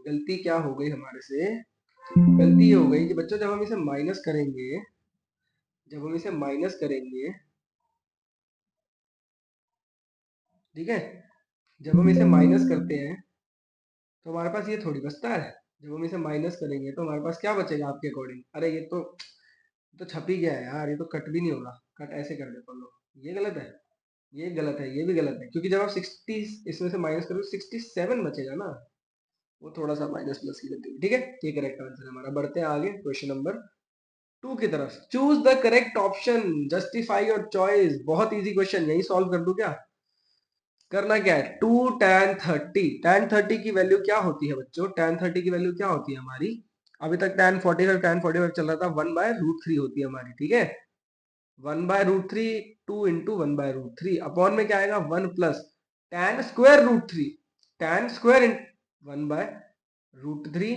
गलती क्या हो गई हमारे से, गलती ये हो गई कि बच्चों जब हम इसे माइनस करेंगे, ठीक है, जब हम इसे माइनस करते हैं तो हमारे पास ये थोड़ी बचता है, जब हम इसे माइनस करेंगे तो हमारे पास क्या बचेगा आपके अकॉर्डिंग, अरे ये तो छप ही गया है यार, ये तो कट भी नहीं होगा, कट ऐसे कर देता हूँ, ये गलत है, ये गलत है, ये भी गलत है, क्योंकि जब आप 60 इसमें से माइनस करोगे 67 बचेगा ना, वो थोड़ा सा माइनस प्लस की गलती, ठीक है, ये करेक्ट आंसर है हमारा। बढ़ते हैं आगे क्वेश्चन नंबर 2 की तरफ, choose the correct option, justify your choice, बहुत इजी क्वेश्चन, यही सॉल्व कर दूं क्या, करना क्या है, 2 tan 30 की वैल्यू क्या होती है बच्चों, tan 30 की वैल्यू क्या होती है हमारी, अभी तक tan 45 चल रहा था, 1/√3 होती है हमारी, ठीक है, 1/√3, 2 इंटू 1/√3, अपॉन में क्या आएगा 1 प्लस tan²√3, tan² 1/√3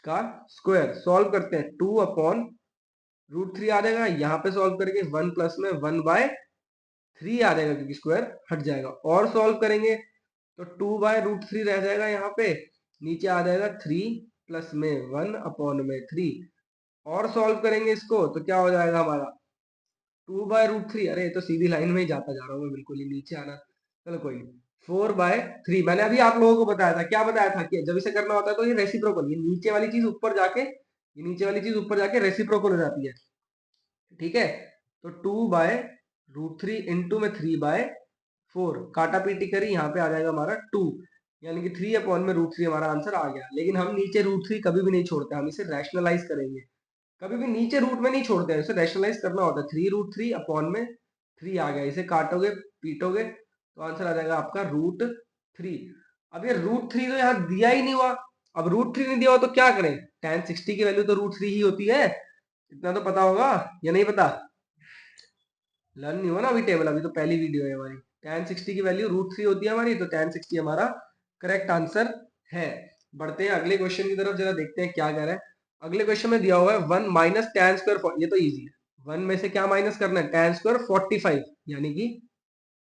का स्क्वायर, सॉल्व करते हैं, 2/√3 आ जाएगा, यहाँ पे सॉल्व करके 1 प्लस में 1/3 आ जाएगा, क्योंकि स्क्वायर हट जाएगा, और सॉल्व करेंगे तो 2/√3 रह जाएगा, यहाँ पे नीचे आ जाएगा 3 प्लस में 1/3, और सॉल्व करेंगे इसको तो क्या हो जाएगा हमारा 2/√3, अरे ये तो सीधी लाइन में ही जाता जा रहा हूँ मैं, बिल्कुल ही नीचे आना, चलो कोई नहीं, 4/3, मैंने अभी आप लोगों को बताया था, क्या बताया था कि जब इसे करना होता है तो ये रेसिप्रोकल, ये नीचे वाली चीज ऊपर जाके रेसिप्रोकल हो जाती है, ठीक है, तो 2/√3 इंटू में 3/4, काटा पीटी करी, यहाँ पे आ जाएगा हमारा 2, यानी कि 3/√3 हमारा आंसर आ गया, लेकिन हम नीचे √3 कभी भी नहीं छोड़ते, हम इसे रैशनलाइज करेंगे, कभी भी नीचे रूट में नहीं छोड़ते हैं, इसे रैशनलाइज करना होता है, 3√3 अपॉन में 3 आ गया, इसे काटोगे पीटोगे तो आंसर आ जाएगा आपका √3। अब ये √3 तो यहाँ दिया ही नहीं हुआ, अब √3 नहीं दिया हुआ तो क्या करें, tan 60 की वैल्यू तो √3 ही होती है, इतना तो पता होगा या नहीं पता, लर्न नहीं हुआ ना अभी टेबल, अभी तो पहली वीडियो है हमारी, tan 60 की वैल्यू √3 होती है हमारी, तो tan 60 हमारा करेक्ट आंसर है। बढ़ते हैं अगले क्वेश्चन की तरफ, जरा देखते हैं क्या कह रहा है, अगले क्वेश्चन में दिया हुआ है 1 माइनस tan², ये तो इजी है, 1 में से क्या माइनस करना है, tan² 45, यानी कि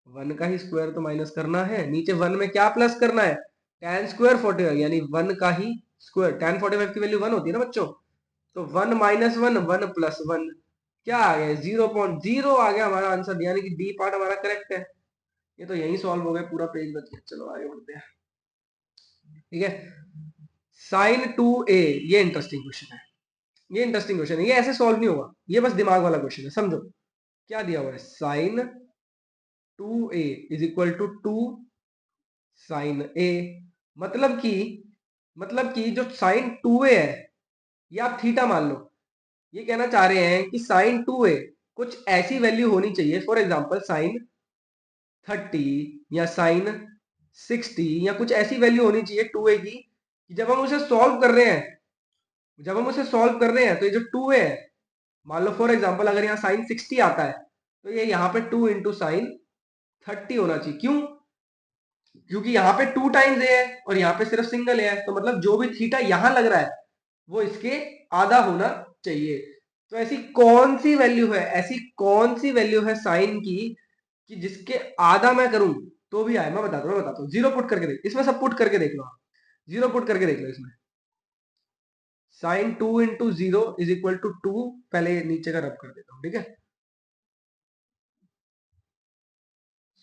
1 का ही स्क्वायर तो माइनस करना है, नीचे 1 में क्या प्लस करना है, tan स्क्वायर 45 यानी 1 का ही स्क्वायर। tan 45 की वैल्यू 1 होती है ना बच्चों, तो 1 माइनस 1 1 प्लस 1 क्या आ गया 0.0 आ गया हमारा आंसर, यानी कि डी पार्ट हमारा करेक्ट है। ये तो यही सॉल्व हो गया, पूरा पेज बच गया। चलो आगे बढ़ते हैं। ठीक है, साइन 2a, ये इंटरेस्टिंग क्वेश्चन है, ये इंटरेस्टिंग क्वेश्चन है, ये ऐसे सॉल्व नहीं होगा, ये बस दिमाग वाला क्वेश्चन है। समझो क्या दिया हुआ है, sine 2a is equal to 2 sine a, मतलब कि जो साइन 2a है ये आप थीटा मान लो। ये कहना चाह रहे हैं कि साइन 2a कुछ ऐसी वैल्यू होनी चाहिए, फॉर एग्जांपल साइन 30 या साइन 60 या कुछ ऐसी वैल्यू होनी चाहिए 2a की, कि जब हम उसे सॉल्व कर रहे हैं, तो ये जो 2a है, मान लो फॉर एग्जांपल अगर यहाँ साइन 60 आता है तो ये यहाँ पे 2 इंटू साइन 30 होना चाहिए। क्यों? क्योंकि यहाँ पे 2 टाइम्स ए है और यहाँ पे सिर्फ सिंगल ए है, तो मतलब जो भी थीटा यहाँ लग रहा है वो इसके आधा होना चाहिए। तो ऐसी कौन सी वैल्यू है साइन की कि जिसके आधा मैं करूं तो भी आए? मैं बताता हूँ। जीरो पुट करके देख, इसमें सब पुट करके देख लो आप, जीरो पुट करके देख लो इसमें। Sine 2 into 0 is equal to 2, पहले नीचे का रब कर देता हूँ, ठीक है,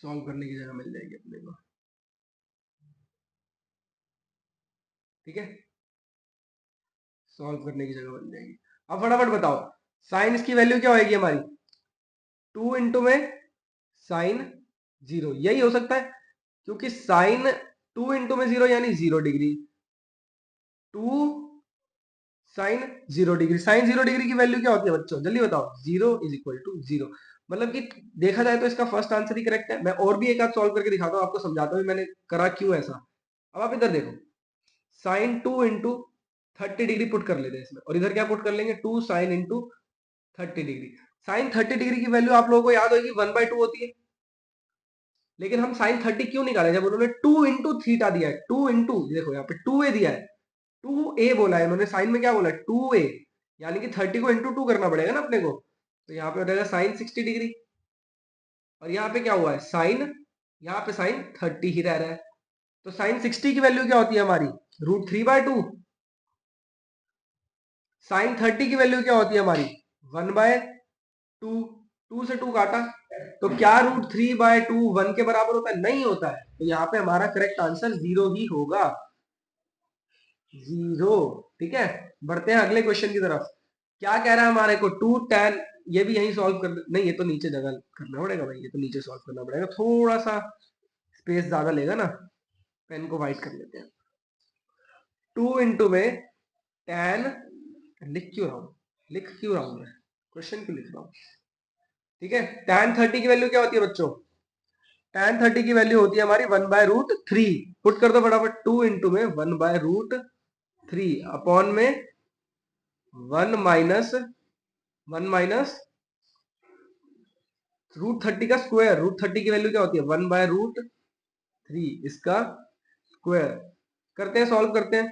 सॉल्व करने की जगह मिल जाएगी अपने को। ठीक है, सॉल्व करने की जगह बन जाएगी। अब फटाफट बताओ साइन इसकी वैल्यू क्या होगी हमारी, 2 इंटू में साइन 0, यही हो सकता है, क्योंकि साइन 2 इंटू में 0 यानी 0 degree, 2 sine 0 degree. Sine 0 degree की वैल्यू क्या होती है बच्चों, जल्दी बताओ, 0 इज इक्वल टू 0। मतलब कि देखा जाए तो इसका फर्स्ट आंसर ही करेक्ट है। मैं और भी एक आध सॉल्व करके दिखाता हूँ, आपको समझाता हूँ मैंने करा क्यों ऐसा। अब आप इधर देखो, साइन 2 इंटू 30 डिग्री पुट कर लेते हैं इसमें, और इधर क्या पुट कर लेंगे, 2 sine into 30 degree. Sine 30 degree की वैल्यू आप लोगों को याद होगी 1/2 होती है, लेकिन हम साइन 30 क्यों निकाले, जब उन्होंने 2 इंटू थीटा दिया है, 2 इंटू, देखो यहाँ पे 2a दिया है, 2a बोला है उन्होंने, साइन में क्या बोला है 2a, यानी कि 30 को इंटू 2 करना पड़ेगा ना अपने को, तो यहाँ पे हो जाएगा साइन 60 डिग्री। और यहाँ पे क्या हुआ है साइन, यहाँ पे साइन 30 ही रह रहा है, तो साइन 60 की वैल्यू क्या होती है हमारी, √3/2। साइन 30 की वैल्यू क्या होती है हमारी, 1/2। 2 से 2 काटा, तो क्या √3/2 1 के बराबर होता है, नहीं होता है, तो यहाँ पे हमारा करेक्ट आंसर 0 ही होगा, 0। ठीक है, बढ़ते हैं अगले क्वेश्चन की तरफ। क्या कह रहा है हमारे को, 2 tan, ये भी यही सॉल्व कर, नहीं ये तो नीचे जगह करना पड़ेगा भाई, ये तो नीचे सॉल्व करना पड़ेगा, थोड़ा सा स्पेस ज्यादा लेगा ना, पेन को वाइट कर लेते हैं। 2 इंटू में tan, लिख क्यों रहा हूं मैं, क्वेश्चन क्यों लिख रहा हूं। ठीक है, tan 30 की वैल्यू क्या होती है बच्चों, tan 30 की वैल्यू होती है हमारी 1/√3। पुट कर दो फटाफट, 2 इंटू में 1/√3 अपॉन में 1 माइनस √30 का स्क्वायर। √30 की वैल्यू क्या होती है, 1/√3 इसका स्क्वायर। करते हैं, सॉल्व करते हैं,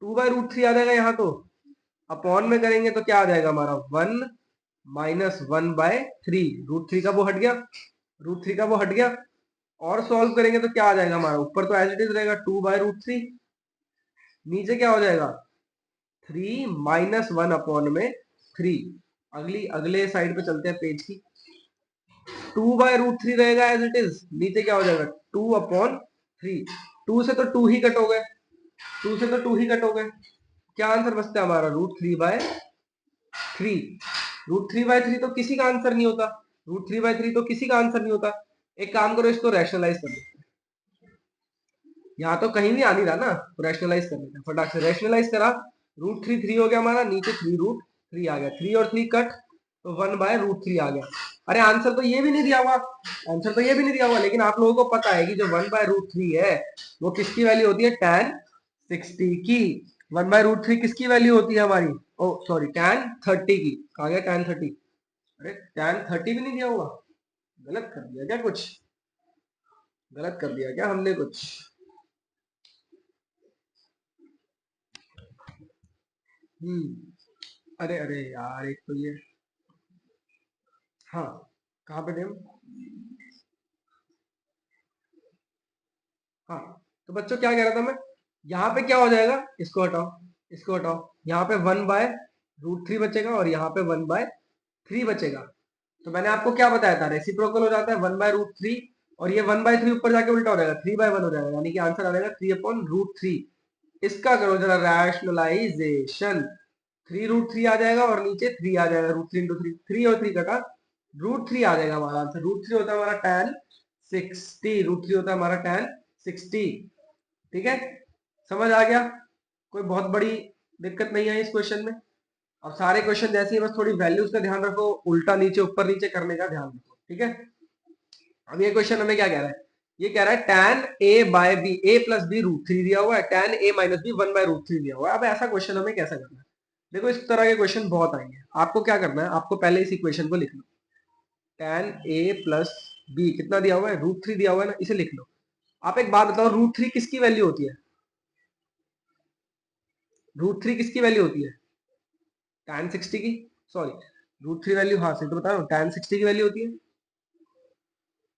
2/√3 आ जाएगा यहाँ, तो अपॉन में करेंगे तो क्या आ जाएगा हमारा, 1 माइनस 1/3, √3 का वो हट गया, और सॉल्व करेंगे तो क्या आ जाएगा हमारा, ऊपर तो एज इट इज रहेगा 2/√3, नीचे क्या हो जाएगा 3 माइनस 1 अपॉन में 3। अगले साइड पे चलते हैं पेज की, 2/√3 रहेगा एज इट इज, नीचे क्या हो जाएगा 2/3। 2 से तो 2 ही कट हो गए, क्या आंसर बचता है हमारा, √3/3। √3/3 तो किसी का आंसर नहीं होता, एक काम करो, इसको रैशनलाइज कर लो, यहाँ तो कहीं भी आ नहीं रहा ना, तो रैशनलाइज कर लेते हैं फटाक से, रैशनलाइज करा, √3 हो गया हमारा, नीचे 3√3 आ गया, 3 और 3 कट, तो 1/√3 आ गया। अरे आंसर तो ये भी नहीं दिया हुआ, लेकिन आप लोगों को पता है कि जो 1/√3 है वो किसकी वैल्यू होती है, tan 60 की। 1/√3 किसकी वैल्यू होती है हमारी, ओ सॉरी tan 30 की, आ गया tan 30। अरे tan 30 भी नहीं दिया हुआ, गलत कर दिया क्या, हमने कुछ। अरे अरे यार, एक तो ये, हाँ कहाँ पे थे हम, हाँ तो बच्चों क्या कह रहा था मैं, यहाँ पे क्या हो जाएगा, इसको हटाओ, इसको हटाओ, यहाँ पे 1/√3 बचेगा और यहाँ पे 1/3 बचेगा। तो मैंने आपको क्या बताया था, रेसिप्रोकल हो जाता है 1/√3 और ये 1/3 ऊपर जाके उल्टा हो जाएगा, 3/1 हो जाएगा, यानी कि आंसर आ जाएगा 3/√3। इसका करो जरा रैशनलाइजेशन, 3√3 आ जाएगा और नीचे 3 आ जाएगा, √3 × 3, 3 और 3 कटा, √3 आ जाएगा हमारा आंसर। √3 होता है हमारा tan 60, √3 होता है हमारा tan 60। ठीक है, समझ आ गया, कोई बहुत बड़ी दिक्कत नहीं है इस क्वेश्चन में। अब सारे क्वेश्चन जैसे ही, बस थोड़ी वैल्यूज का ध्यान रखो, उल्टा नीचे ऊपर नीचे करने का ध्यान रखो। ठीक है, अब ये क्वेश्चन हमें क्या कह रहा है, ये कह रहा है tan a/b, a + b √3 दिया हुआ है, tan a - b 1/√3 दिया हुआ है। अब ऐसा क्वेश्चन हमें कैसा करना है, देखो इस तरह के क्वेश्चन बहुत आएंगे। आपको क्या करना है, आपको पहले इस इक्वेशन को लिख लो, tan a + b कितना दिया हुआ है, √3 दिया हुआ है ना, इसे लिख लो। आप एक बात बताओ, √3 किसकी वैल्यू होती है, √3 किसकी वैल्यू होती है, tan 60 की, सॉरी √3 वैल्यू, हाँ सही तो बता रहा हूँ, tan 60 की वैल्यू होती है।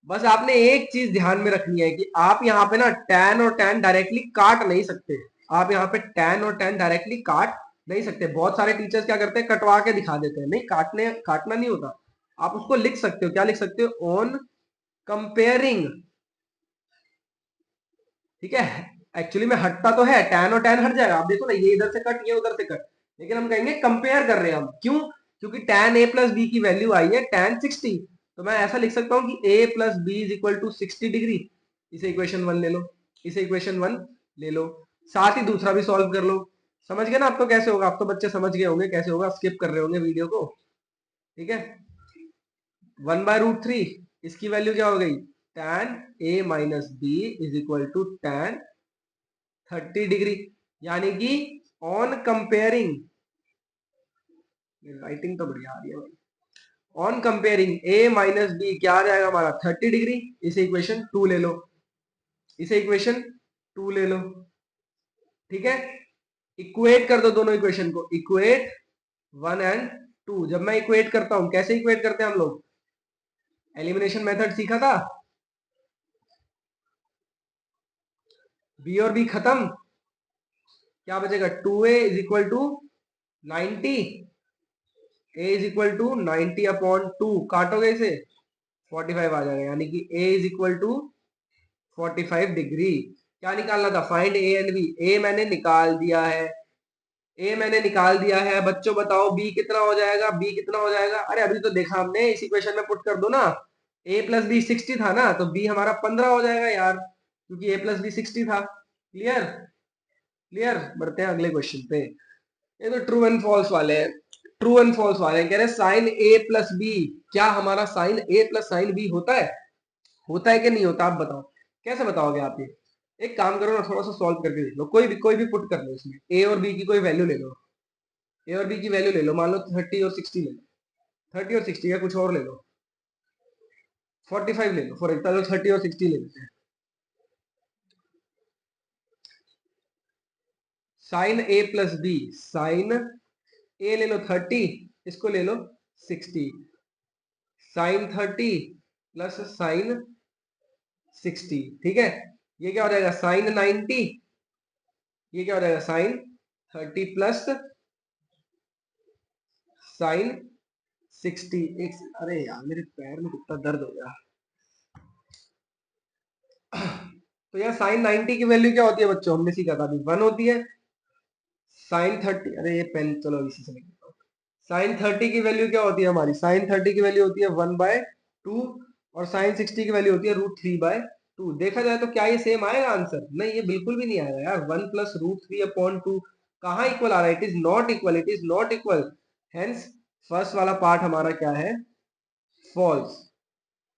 बस आपने एक चीज ध्यान में रखनी है कि आप यहाँ पे ना tan और tan डायरेक्टली काट नहीं सकते। आप यहाँ पे tan और tan डायरेक्टली काट नहीं सकते। बहुत सारे टीचर्स क्या करते हैं, कटवा के दिखा देते हैं, नहीं, काटना नहीं होता। आप उसको लिख सकते हो, क्या लिख सकते हो, ऑन कंपेयरिंग। ठीक है, एक्चुअली में हटता तो है, tan और tan हट जाएगा, आप देखो ना, ये इधर से कट, ये उधर से कट, लेकिन हम कहेंगे कंपेयर कर रहे हैं हम, क्यों, क्योंकि tan a + b की वैल्यू आई है tan 60, तो मैं ऐसा लिख सकता हूँ कि a + b = 60 डिग्री। इसे इक्वेशन 1 ले लो, इसे इक्वेशन 1 ले लो, साथ ही दूसरा भी सॉल्व कर लो। समझ गए ना आप तो कैसे होगा, आप तो बच्चे समझ गए होंगे कैसे होगा, स्किप कर रहे होंगे वीडियो को। ठीक है, 1/√3, इसकी वैल्यू क्या हो गई, tan a - b = tan 30 degree, यानी कि ऑन कंपेयरिंग, राइटिंग तो बढ़िया आ रही है भाई, ऑन कंपेयरिंग a - b क्या आ जाएगा हमारा 30 डिग्री। इसे इक्वेशन 2 ले लो, इसे इक्वेशन 2 ले लो। ठीक है, इक्वेट कर दो दोनों इक्वेशन को, इक्वेट 1 और 2। जब मैं इक्वेट करता हूं, कैसे इक्वेट करते हैं हम लोग, एलिमिनेशन मेथड सीखा था, b और b खत्म, क्या बचेगा, 2a = 90, a = 90/2, काटोगे इसे 45 आ जाएगा, यानी कि a = 45 डिग्री। क्या निकालना था, find a and b। a मैंने निकाल दिया है, a मैंने निकाल दिया है, बच्चों बताओ b कितना हो जाएगा, b कितना हो जाएगा, अरे अभी तो देखा हमने, इस इक्वेशन में पुट कर दो ना, a + b 60 था ना, तो b हमारा 15 हो जाएगा यार, क्योंकि a + b 60 था। क्लियर, क्लियर, बढ़ते हैं अगले क्वेश्चन पे। ये तो ट्रू एंड फॉल्स वाले हैं, ट्रू एंड फॉल्स वाले हैं। कह रहे साइन a + b, क्या हमारा साइन a + साइन b होता है, होता है कि नहीं होता, आप बताओ, कैसे बताओगे आप ये, एक काम करो ना, थोड़ा सा सॉल्व करके देख लो, कोई भी पुट कर लो इसमें, a और b की कोई वैल्यू ले लो, a और b की वैल्यू ले लो, मान लो 30 और 60 ले लो, 30 और 60 या कुछ और ले लो, 45 ले लो, फॉर एग्जाम्पल 30 और 60 ले लेते हैं। Sine a + b, sine a ले लो 30, इसको ले लो 60, साइन 30 प्लस साइन 60। ठीक है, ये क्या हो जाएगा, साइन 90, ये क्या हो जाएगा, साइन 30 प्लस साइन 60। अरे यार मेरे पैर में कितना दर्द हो गया। तो यहाँ साइन 90 की वैल्यू क्या होती है बच्चों, हमने सीखा था अभी, 1 होती है। साइन 30, अरे ये पेन, चलो इसी से लिखता हूँ। साइन 30 की वैल्यू क्या होती है हमारी, साइन 30 की वैल्यू होती है 1/2 और साइन 60 की वैल्यू होती है √3/2। देखा जाए तो क्या ये सेम आएगा आंसर, नहीं ये बिल्कुल भी नहीं आएगा यार, 1 + √3/2 कहाँ इक्वल आ रहा है, it is not equal, it is not equal. Hence first वाला पार्ट हमारा क्या है, फॉल्स।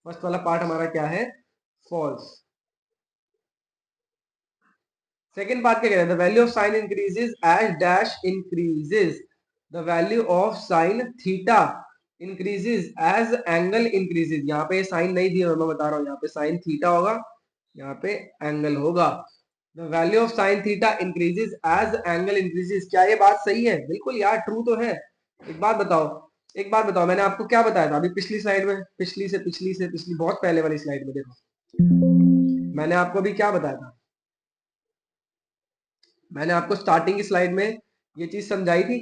फर्स्ट वाला पार्ट हमारा क्या है, फॉल्स। सेकेंड बात क्या कह रहे हैं, the value of sine increases as dash increases, the value of sine theta increases as angle increases. यहाँ पे साइन नहीं दिया, मैं बता रहा हूँ, यहाँ पे साइन थीटा होगा, यहाँ पे एंगल होगा। The value of sine theta increases as angle increases, क्या ये बात सही है, बिल्कुल यार ट्रू तो है। एक बात बताओ, एक बात बताओ, मैंने आपको क्या बताया था अभी पिछली स्लाइड में, पिछली बहुत पहले वाली स्लाइड में देखो, मैंने आपको अभी क्या बताया था, मैंने आपको स्टार्टिंग की स्लाइड में ये चीज समझाई थी,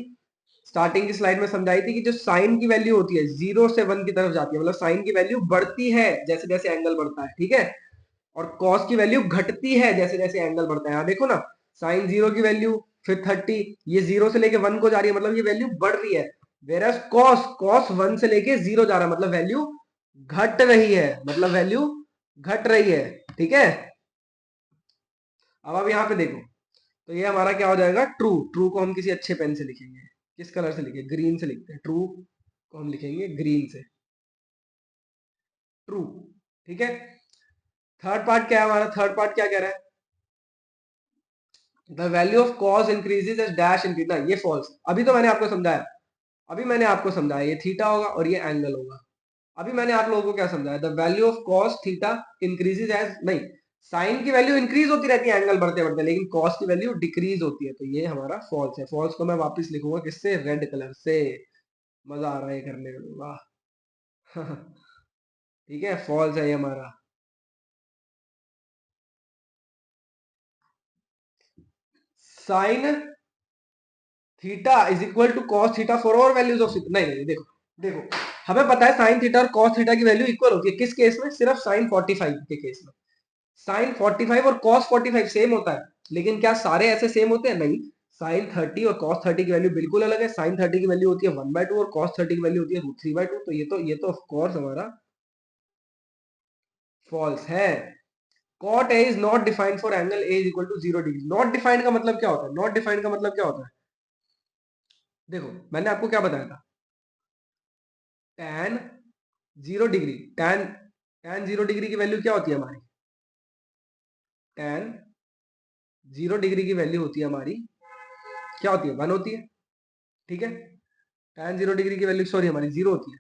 स्टार्टिंग की स्लाइड में समझाई थी कि जो साइन की वैल्यू होती है 0 से 1 की तरफ जाती है, मतलब साइन की वैल्यू बढ़ती है जैसे जैसे एंगल बढ़ता है, ठीक है, और कॉस की वैल्यू घटती है जैसे जैसे एंगल बढ़ता है। यहाँ देखो ना, साइन 0 की वैल्यू, फिर 30, ये 0 से लेके 1 को जा रही है, मतलब ये वैल्यू बढ़ रही है। वेरस कॉस कॉस 1 से लेके 0 जा रहा है, मतलब वैल्यू घट रही है, मतलब वैल्यू घट रही है, ठीक है। अब आप यहाँ पे देखो, तो ये हमारा क्या हो जाएगा, ट्रू। ट्रू को हम किसी अच्छे पेन से लिखेंगे, किस कलर से लिखेंगे, ग्रीन से लिखते हैं। ट्रू को हम लिखेंगे ग्रीन से, ट्रू, ठीक है। थर्ड पार्ट क्या है हमारा, थर्ड पार्ट क्या कह रहा है, the value of cos increases as dash increase, ना ये फॉल्स। अभी तो मैंने आपको समझाया, अभी मैंने आपको समझाया ये थीटा होगा और ये एंगल होगा। अभी मैंने आप लोगों को क्या समझाया, the value of cos theta increases as, नहीं, साइन की वैल्यू इंक्रीज होती रहती है एंगल बढ़ते बढ़ते, लेकिन कॉस की वैल्यू डिक्रीज होती है, तो ये हमारा फॉल्स है। फॉल्स को मैं वापस लिखूंगा किससे, रेड कलर से। मजा आ रहा है करने में, वाह। ठीक है, फॉल्स है ये हमारा। Sine theta is equal to cos theta for और वैल्यूज ऑफ थीटा, नहीं नहीं, देखो देखो, हमें पता है साइन थीटा और कॉस थीटा की वैल्यू इक्वल होती है, किस केस में, सिर्फ साइन 45 के केस में। साइन 45 और कॉस 45 सेम होता है, लेकिन क्या सारे ऐसे सेम होते हैं, नहीं। साइन 30 और कॉस 30 की वैल्यू बिल्कुल अलग है। साइन 30 की वैल्यू होती है 1/2 और कॉस 30 की वैल्यू होती है √3/2, तो ये तो ऑफ कोर्स हमारा फॉल्स है। Cot A is not defined for angle A is equal to 0 degree. Not defined का मतलब क्या होता है, नॉट डिफाइंड का मतलब क्या होता है, देखो मैंने आपको क्या बताया था, tan 0 डिग्री, tan 0 डिग्री की वैल्यू क्या होती है हमारी, tan 0 डिग्री की वैल्यू होती है हमारी, क्या होती है, 1 होती है, ठीक है। tan 0 डिग्री की वैल्यू, सॉरी, हमारी 0 होती है।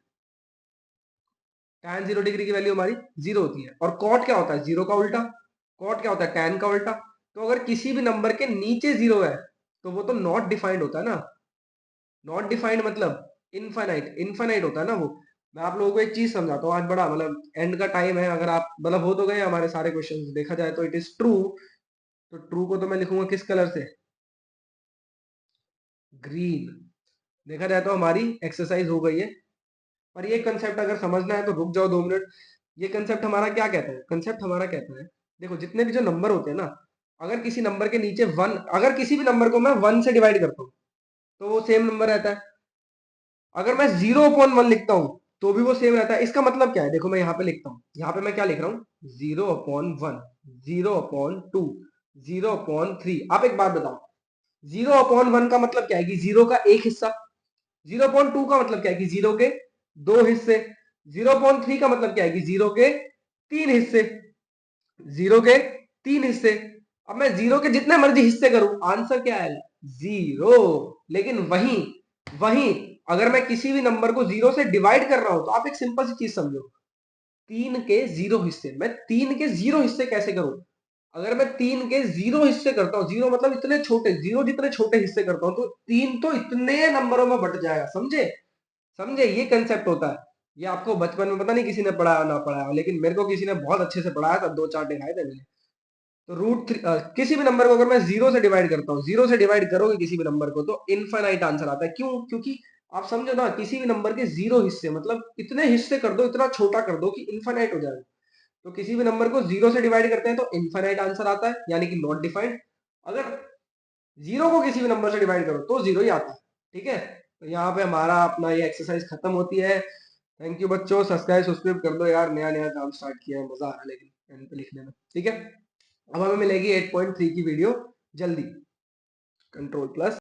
tan 0 डिग्री की वैल्यू हमारी 0 होती है। और कॉट क्या होता है, 0 का उल्टा। कॉट क्या होता है, tan का उल्टा। तो अगर किसी भी नंबर के नीचे 0 है तो वो तो नॉट डिफाइंड होता है ना। नॉट डिफाइंड मतलब इनफाइनाइट, इनफाइनाइट होता है ना वो। मैं आप लोगों को एक चीज समझाता हूँ, आज बड़ा मतलब एंड का टाइम है, अगर आप मतलब हो तो गए हमारे सारे क्वेश्चंस, देखा जाए तो इट इज ट्रू। तो ट्रू को तो मैं लिखूंगा किस कलर से, ग्रीन। देखा जाए तो हमारी एक्सरसाइज हो गई है। पर ये कंसेप्ट अगर समझना है तो रुक जाओ 2 मिनट। ये कंसेप्ट हमारा क्या कहता है, कंसेप्ट हमारा कहता है, देखो जितने भी जो नंबर होते हैं ना, अगर किसी नंबर के नीचे 1, अगर किसी भी नंबर को मैं 1 से डिवाइड करता हूँ तो वो सेम नंबर रहता है। अगर मैं 0/1 लिखता हूँ तो भी वो सेम रहता है। इसका मतलब क्या है, देखो मैं यहाँ पे लिखता हूँ, यहाँ पे मैं क्या लिख रहा हूँ, 0/1, 0/2, 0/3। आप एक बात बताओ, 0/1 का मतलब क्या है कि 0 का एक हिस्सा, 0/2 का मतलब क्या है कि 0 के 2 हिस्से, 0/3 का मतलब क्या है कि 0 के 3 हिस्से, 0 के 3 हिस्से। अब मैं 0 के जितने मर्जी हिस्से करूं, आंसर क्या आएगा, 0। लेकिन वहीं वहीं अगर मैं किसी भी नंबर को 0 से डिवाइड कर रहा हूं, तो आप एक सिंपल सी चीज समझो, 3 के 0 हिस्से, मैं 3 के 0 हिस्से कैसे करूं। अगर मैं 3 के 0 हिस्से करता हूं, 0 मतलब इतने छोटे, 0 जितने छोटे हिस्से करता हूं, तो 3 तो इतने नंबरों में बट जाएगा, समझे। समझे, ये कंसेप्ट होता है। ये आपको बचपन में पता नहीं किसी ने पढ़ाया ना पढ़ाया, लेकिन मेरे को किसी ने बहुत अच्छे से पढ़ाया था, 2 चांटे खाए थे मैंने। तो √3, किसी भी नंबर को अगर मैं 0 से डिवाइड करता हूँ, 0 से डिवाइड करोगे किसी भी नंबर को तो इनफाइनाइट आंसर आता है। क्यों, क्योंकि आप समझो ना, किसी भी नंबर के 0 हिस्से मतलब इतने हिस्से कर दो, इतना छोटा कर दो कि इनफाइनाइट हो जाए। तो किसी भी नंबर को 0 से डिवाइड करते हैं तो इनफाइनाइट आंसर आता है, यानी कि नॉट डिफाइंड। अगर 0 को किसी भी नंबर से डिवाइड करो तो 0 ही आता है, ठीक है। तो यहाँ पे हमारा अपना ये एक्सरसाइज खत्म होती है। थैंक यू बच्चों, सब्सक्राइब सब्सक्राइब कर दो यार, नया नया काम स्टार्ट किया है, मजा आ रहा है लेकिन पेन पे लिखने में, ठीक है। अब हमें मिलेगी 8.3 की वीडियो जल्दी, कंट्रोल प्लस।